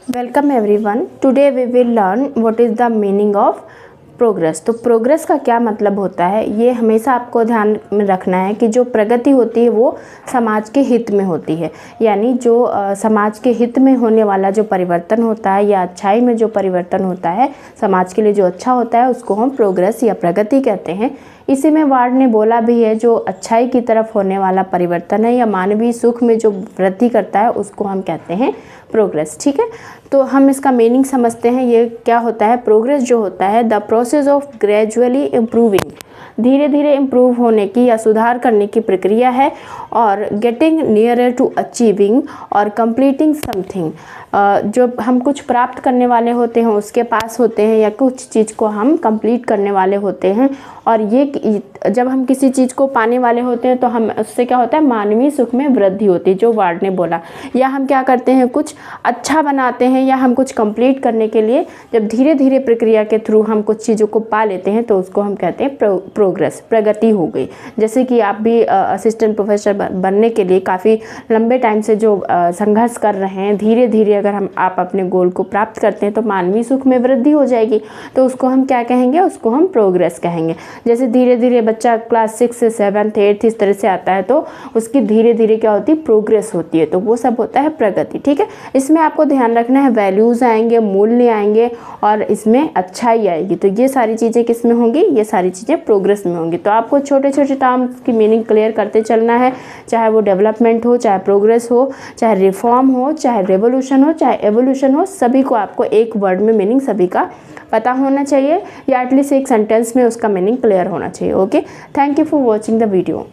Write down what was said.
Welcome everyone. Today we will learn what is the meaning of progress. तो progress का क्या मतलब होता है, ये हमेशा आपको ध्यान में रखना है कि जो प्रगति होती है वो समाज के हित में होती है। यानी जो समाज के हित में होने वाला जो परिवर्तन होता है या अच्छाई में जो परिवर्तन होता है, समाज के लिए जो अच्छा होता है, उसको हम प्रोग्रेस या प्रगति कहते हैं। इसी में वार्ड ने बोला भी है, जो अच्छाई की तरफ होने वाला परिवर्तन है या मानवीय सुख में जो वृद्धि करता है, उसको हम कहते हैं प्रोग्रेस। ठीक है, तो हम इसका मीनिंग समझते हैं। ये क्या होता है? प्रोग्रेस जो होता है, the process of gradually improving, धीरे धीरे इम्प्रूव होने की या सुधार करने की प्रक्रिया है। और गेटिंग नियरर टू अचीविंग और कंप्लीटिंग समथिंग, जो हम कुछ प्राप्त करने वाले होते हैं, उसके पास होते हैं, या कुछ चीज़ को हम कंप्लीट करने वाले होते हैं। और ये जब हम किसी चीज़ को पाने वाले होते हैं तो हम उससे क्या होता है, मानवीय सुख में वृद्धि होती है, जो वार्ड ने बोला। या हम क्या करते हैं, कुछ अच्छा बनाते हैं या हम कुछ कंप्लीट करने के लिए जब धीरे धीरे प्रक्रिया के थ्रू हम कुछ चीज़ों को पा लेते हैं, तो उसको हम कहते हैं प्रोग्रेस, प्रगति हो गई। जैसे कि आप भी असिस्टेंट प्रोफेसर बनने के लिए काफ़ी लंबे टाइम से जो संघर्ष कर रहे हैं, धीरे धीरे अगर आप अपने गोल को प्राप्त करते हैं तो मानवीय सुख में वृद्धि हो जाएगी। तो उसको हम क्या कहेंगे? उसको हम प्रोग्रेस कहेंगे। जैसे धीरे धीरे बच्चा क्लास 6 से 7th 8th इस तरह से आता है, तो उसकी धीरे धीरे क्या होती है, प्रोग्रेस होती है। तो वो सब होता है प्रगति। ठीक है, इसमें आपको ध्यान रखना है, वैल्यूज़ आएंगे, मूल्य आएंगे और इसमें अच्छाई आएगी। तो ये सारी चीज़ें किस में होंगी? ये सारी चीज़ें प्रोग्रेस में होंगी। तो आपको छोटे छोटे टर्म्स की मीनिंग क्लियर करते चलना है, चाहे वो डेवलपमेंट हो, चाहे प्रोग्रेस हो, चाहे रिफॉर्म हो, चाहे रेवोल्यूशन हो, चाहे एवोल्यूशन हो, सभी को आपको एक वर्ड में मीनिंग सभी का पता होना चाहिए, या एटलीस्ट एक सेंटेंस में उसका मीनिंग क्लियर होना चाहिए। Okay, thank you for watching the video.